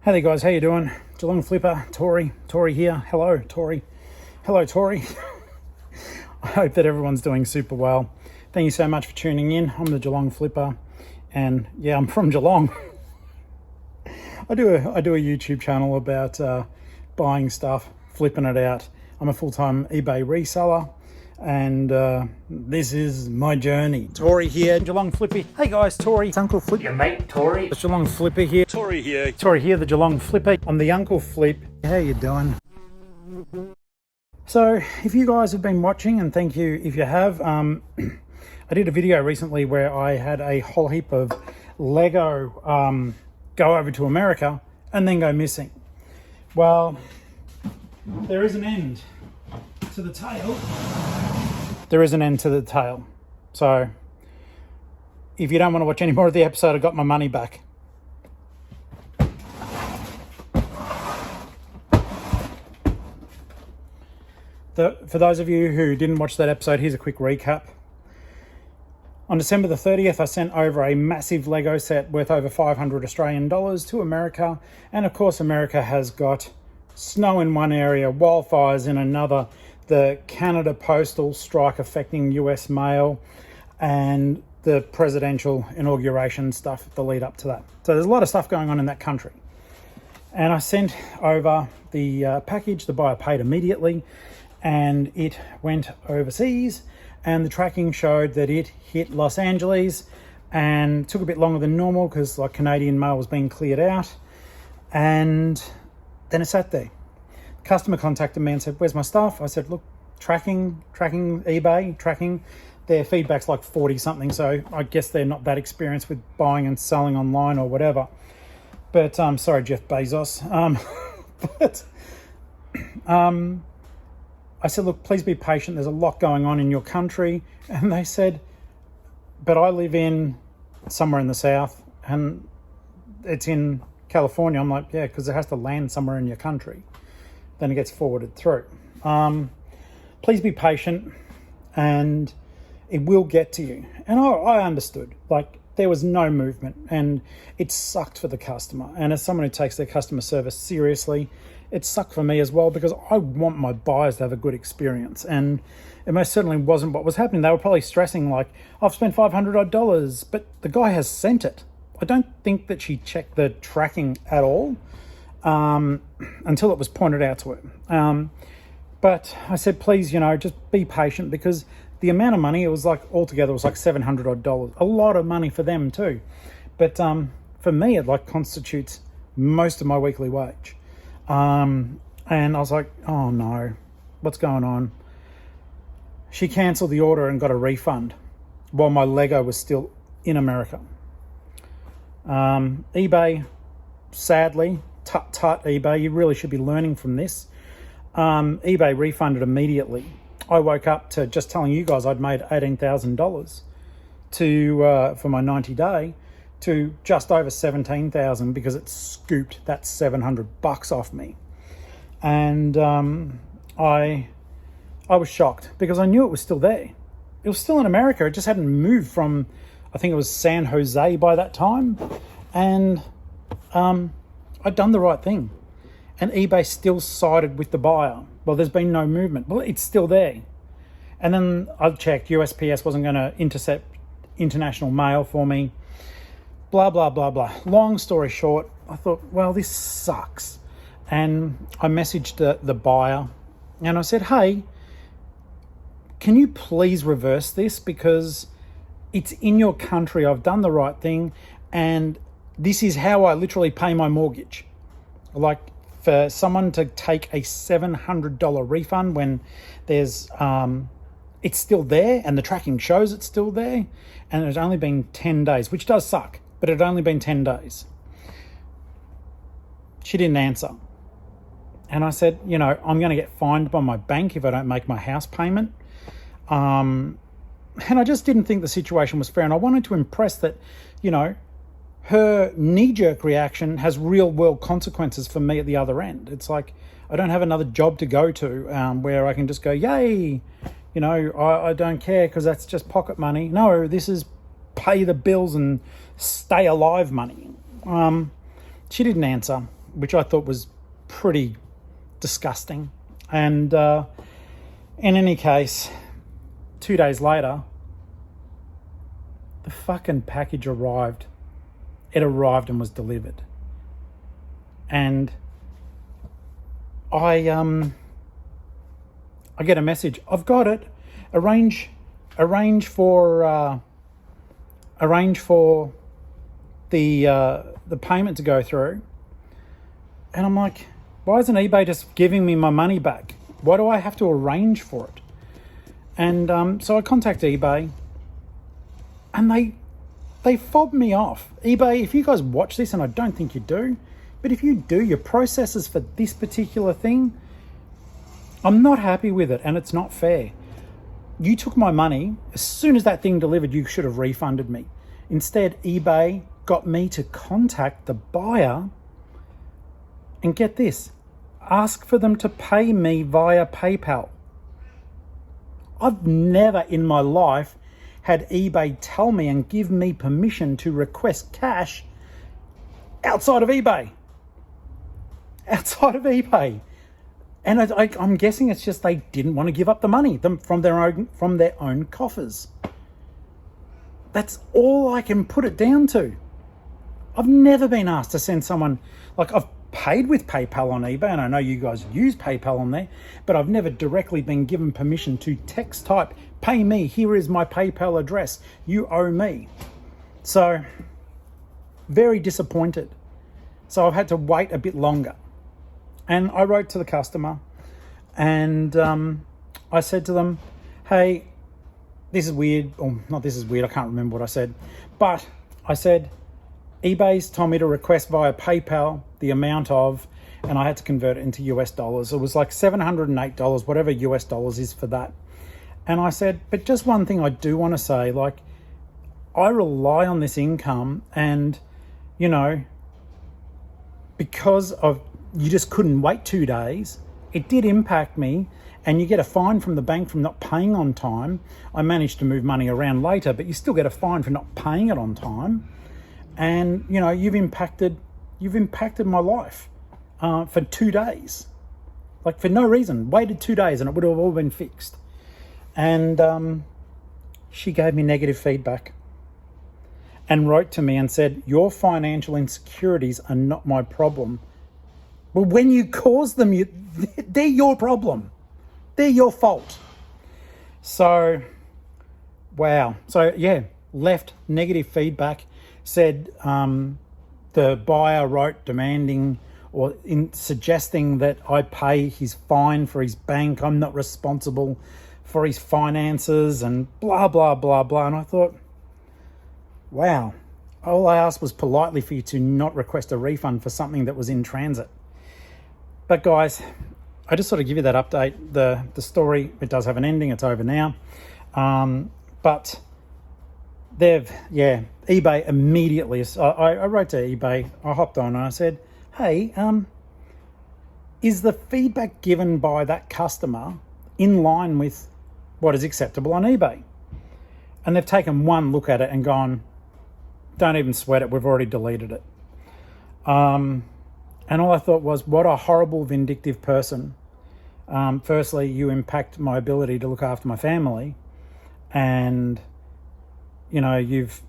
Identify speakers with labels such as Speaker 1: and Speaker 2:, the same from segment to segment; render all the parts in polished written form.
Speaker 1: Hey there guys, how you doing? Geelong-Flipper, Tori here. Hello, Tori. Hello, Tori. I hope that everyone's doing super well. Thank you so much for tuning in. I'm the Geelong-Flipper, and yeah, I'm from Geelong. I do a YouTube channel about buying stuff, flipping it out. I'm a full-time eBay reseller, and this is my journey. Tori here, Geelong-Flipper. Hey guys, Tori. It's Uncle Flip.
Speaker 2: Your mate, Tori.
Speaker 1: It's Geelong-Flipper here.
Speaker 3: Tori here.
Speaker 1: Tori here, the Geelong-Flipper. I'm the Uncle Flip. How you doing? So, if you guys have been watching, and thank you if you have, I did a video recently where I had a whole heap of Lego go over to America and then go missing. Well, there is an end to the tale. There is an end to the tale. So, if you don't want to watch any more of the episode, I got my money back. For those of you who didn't watch that episode, here's a quick recap. On December the 30th, I sent over a massive Lego set worth over 500 Australian dollars to America. And of course, America has got snow in one area, wildfires in another, the Canada postal strike affecting US mail, and the presidential inauguration stuff, the lead up to that. So there's a lot of stuff going on in that country. And I sent over the package. The buyer paid immediately, and it went overseas, and the tracking showed that it hit Los Angeles and took a bit longer than normal because like Canadian mail was being cleared out, and then it sat there. The customer contacted me and said, "Where's my stuff?" I said, "Look, tracking eBay, tracking." Their feedback's like 40 something, so I guess they're not that experienced with buying and selling online or whatever. But sorry, Jeff Bezos. I said, "Look, please be patient. There's a lot going on in your country." And they said, "But I live in somewhere in the south and it's in California." I'm like, "Yeah, because it has to land somewhere in your country. Then it gets forwarded through. Please be patient and it will get to you." And I understood. Like, there was no movement and it sucked for the customer. And as someone who takes their customer service seriously, it sucked for me as well, because I want my buyers to have a good experience. And it most certainly wasn't what was happening. They were probably stressing like, "I've spent $500, but the guy has sent it." I don't think that she checked the tracking at all until it was pointed out to her. But I said, please, just be patient, because the amount of money, it was like altogether, it was like $700. A lot of money for them too. But for me, it like constitutes most of my weekly wage. And I was like, oh no, what's going on? She cancelled the order and got a refund while my Lego was still in America. eBay, sadly, tut eBay, you really should be learning from this. eBay refunded immediately. I woke up to just telling you guys I'd made $18,000 for my 90-day to just over $17,000, because it scooped that $700 off me. And I was shocked, because I knew it was still there. It was still in America. It just hadn't moved from, I think it was San Jose by that time. And I'd done the right thing. And eBay still sided with the buyer. Well, there's been no movement. Well, it's still there. And then I checked, USPS wasn't going to intercept international mail for me. Blah, blah, blah, blah. Long story short, I thought, well, this sucks. And I messaged the buyer and I said, "Hey, can you please reverse this? Because it's in your country. I've done the right thing. And this is how I literally pay my mortgage." Like, for someone to take a $700 refund when there's, it's still there and the tracking shows it's still there, and it's only been 10 days, which does suck, but it had only been 10 days. She didn't answer. And I said, I'm going to get fined by my bank if I don't make my house payment. And I just didn't think the situation was fair. And I wanted to impress that, her knee-jerk reaction has real-world consequences for me at the other end. It's like, I don't have another job to go to where I can just go, yay, I don't care because that's just pocket money. No, this is pay the bills and stay alive money. She didn't answer. which I thought was pretty disgusting. And in any case, 2 days later, the fucking package arrived. It arrived and was delivered. And I get a message. I've got it. Arrange for the payment to go through. And I'm like, why isn't eBay just giving me my money back? Why do I have to arrange for it? And so I contact eBay, and they fob me off. eBay, if you guys watch this, and I don't think you do, but if you do, your processes for this particular thing, I'm not happy with it, and it's not fair. You took my money. As soon as that thing delivered, you should have refunded me. Instead, eBay got me to contact the buyer and get this, ask for them to pay me via PayPal. I've never in my life had eBay tell me and give me permission to request cash outside of eBay. Outside of eBay. And I'm guessing it's just they didn't want to give up the money from their own coffers. That's all I can put it down to. I've never been asked to send someone, like I've paid with PayPal on eBay, and I know you guys use PayPal on there, but I've never directly been given permission to text type, pay me, here is my PayPal address, you owe me. So, very disappointed. So I've had to wait a bit longer. And I wrote to the customer, and I said to them, hey, this is weird, or not this is weird, I can't remember what I said, but I said, eBay's told me to request via PayPal the amount of, and I had to convert it into US dollars. It was like $708, whatever US dollars is for that. And I said, but just one thing I do want to say, like, I rely on this income, and, you know, because of, you just couldn't wait 2 days, it did impact me, and you get a fine from the bank from not paying on time. I managed to move money around later, but you still get a fine for not paying it on time. And, you know, you've impacted my life for 2 days. Like, for no reason. Waited 2 days and it would have all been fixed. And she gave me negative feedback and wrote to me and said, your financial insecurities are not my problem. Well, when you cause them, they're your problem. They're your fault. So, wow. So, yeah, left negative feedback. Said the buyer wrote demanding or in suggesting that I pay his fine for his bank. I'm not responsible for his finances and blah, blah, blah, blah. And I thought, wow, all I asked was politely for you to not request a refund for something that was in transit. But guys, I just sort of give you that update. The story, it does have an ending. It's over now. But eBay immediately, I wrote to eBay, I hopped on and I said, hey, is the feedback given by that customer in line with what is acceptable on eBay? And they've taken one look at it and gone, don't even sweat it, we've already deleted it. And all I thought was, what a horrible, vindictive person. Firstly, you impact my ability to look after my family, and you know, you've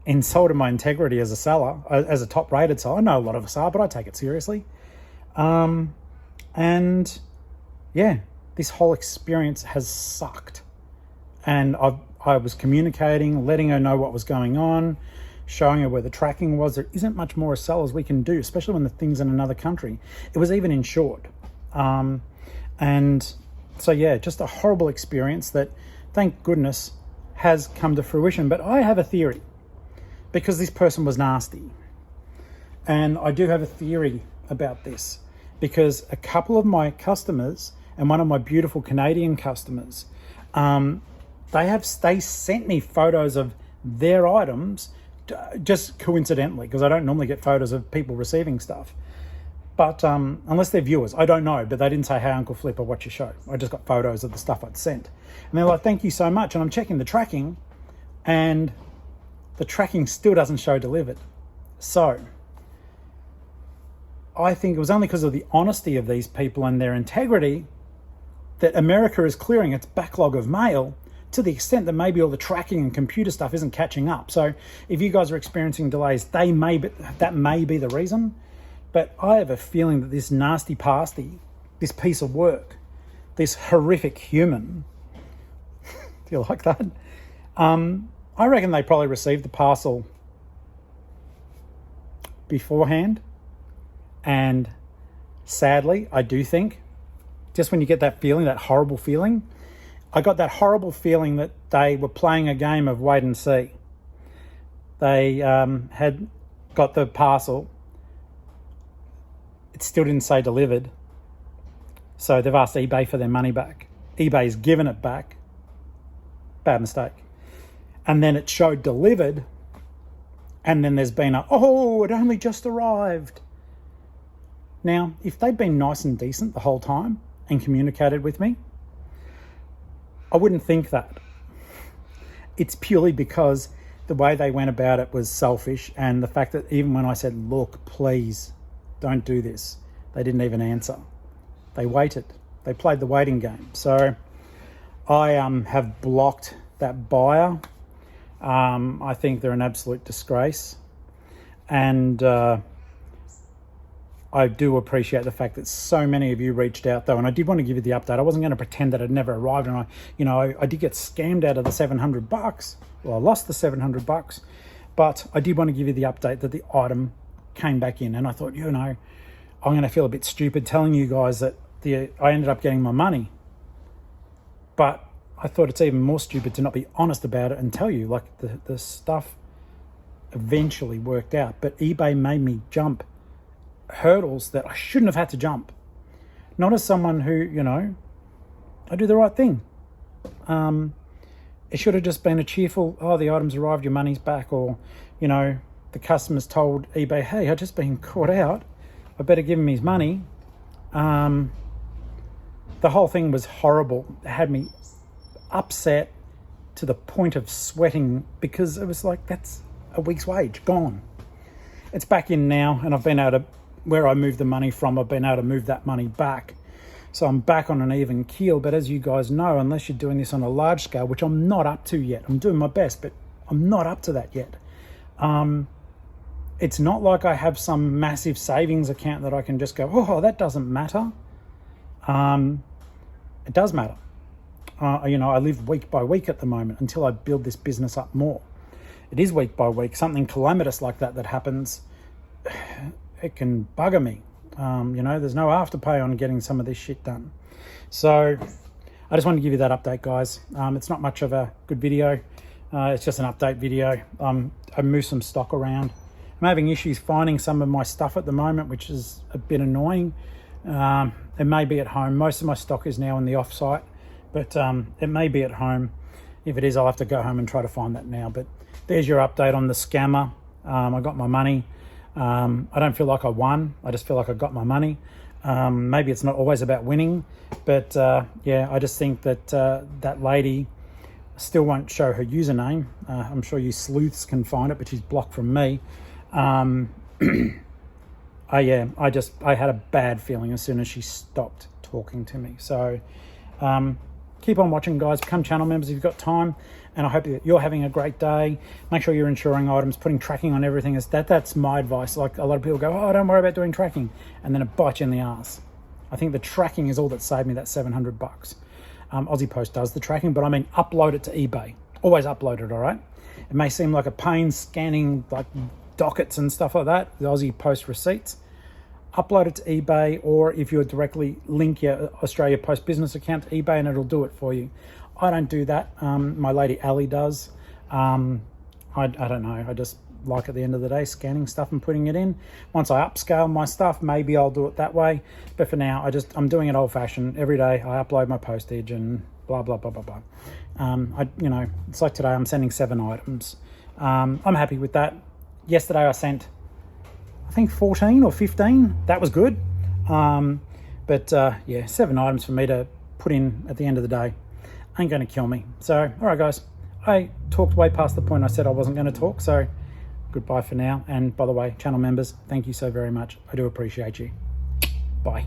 Speaker 1: insulted my integrity as a seller, as a top-rated seller. I know a lot of us are, but I take it seriously. And yeah, this whole experience has sucked. And I was communicating, letting her know what was going on, showing her where the tracking was. There isn't much more as sellers we can do, especially when the thing's in another country. It was even insured. And so, yeah, just a horrible experience that, thank goodness, has come to fruition. But I have a theory, because this person was nasty. And I do have a theory about this, because a couple of my customers and one of my beautiful Canadian customers, they sent me photos of their items just coincidentally, because I don't normally get photos of people receiving stuff. But unless they're viewers, I don't know, but they didn't say, hey, Uncle Flipper, watch your show. I just got photos of the stuff I'd sent. And they're like, thank you so much. And I'm checking the tracking, and the tracking still doesn't show delivered. So I think it was only because of the honesty of these people and their integrity that America is clearing its backlog of mail, to the extent that maybe all the tracking and computer stuff isn't catching up. So if you guys are experiencing delays, that may be the reason. But I have a feeling that this nasty pasty, this piece of work, this horrific human, do you like that? I reckon they probably received the parcel beforehand. And sadly, I do think, just when you get that feeling, that horrible feeling, I got that horrible feeling that they were playing a game of wait and see. They had got the parcel. It still didn't say delivered. So they've asked eBay for their money back. eBay's given it back. Bad mistake. And then it showed delivered. And then there's been it only just arrived. Now, if they'd been nice and decent the whole time and communicated with me, I wouldn't think that. It's purely because the way they went about it was selfish, and the fact that even when I said, look, please don't do this, they didn't even answer. They waited. They played the waiting game. So I have blocked that buyer. I think they're an absolute disgrace. And I do appreciate the fact that so many of you reached out, though, and I did want to give you the update. I wasn't going to pretend that it never arrived, and I did get scammed out of the $700. Well, I lost the $700, but I did want to give you the update that the item came back in, and I thought, I'm going to feel a bit stupid telling you guys that I ended up getting my money, but I thought it's even more stupid to not be honest about it and tell you, like, the stuff eventually worked out, but eBay made me jump hurdles that I shouldn't have had to jump. Not as someone who, I do the right thing. It should have just been a cheerful, the item's arrived, your money's back, or, the customer's told eBay, hey, I've just been caught out, I better give him his money. The whole thing was horrible. It had me upset to the point of sweating, because it was like, that's a week's wage gone. It's back in now, and I've been able to, where I moved the money from, I've been able to move that money back. So I'm back on an even keel. But as you guys know, unless you're doing this on a large scale, which I'm not up to yet, I'm doing my best, but I'm not up to that yet. It's not like I have some massive savings account that I can just go, that doesn't matter. It does matter. I live week by week at the moment until I build this business up more. It is week by week. Something calamitous like that happens, it can bugger me. There's no afterpay on getting some of this shit done. So I just wanted to give you that update, guys. It's not much of a good video. It's just an update video. I moved some stock around. I'm having issues finding some of my stuff at the moment, which is a bit annoying. It may be at home. Most of my stock is now in the offsite, but it may be at home. If it is, I'll have to go home and try to find that now. But there's your update on the scammer. I got my money. I don't feel like I won. I just feel like I got my money. Maybe it's not always about winning, but I just think that that lady still won't show her username. I'm sure you sleuths can find it, but she's blocked from me. I had a bad feeling as soon as she stopped talking to me. So keep on watching, guys. Become channel members if you've got time. And I hope that you're having a great day. Make sure you're insuring items, putting tracking on everything. That's my advice. Like, a lot of people go, don't worry about doing tracking. And then it bites you in the ass. I think the tracking is all that saved me that $700. Aussie Post does the tracking, but I mean, upload it to eBay. Always upload it, all right? It may seem like a pain scanning like dockets and stuff like that, the Aussie Post receipts. Upload it to eBay, or if you directly link your Australia Post business account to eBay, and it'll do it for you. I don't do that. My lady Ali does. I don't know. I just like, at the end of the day, scanning stuff and putting it in. Once I upscale my stuff, maybe I'll do it that way. But for now, I'm doing it old fashioned. Every day I upload my postage and blah, blah, blah, blah, blah. It's like today I'm sending 7 items. I'm happy with that. Yesterday I sent, I think 14 or 15. That was good. 7 items for me to put in at the end of the day ain't going to kill me. So, all right, guys, I talked way past the point I said I wasn't going to talk. So Goodbye for now. And by the way, channel members, thank you so very much. I do appreciate you. Bye.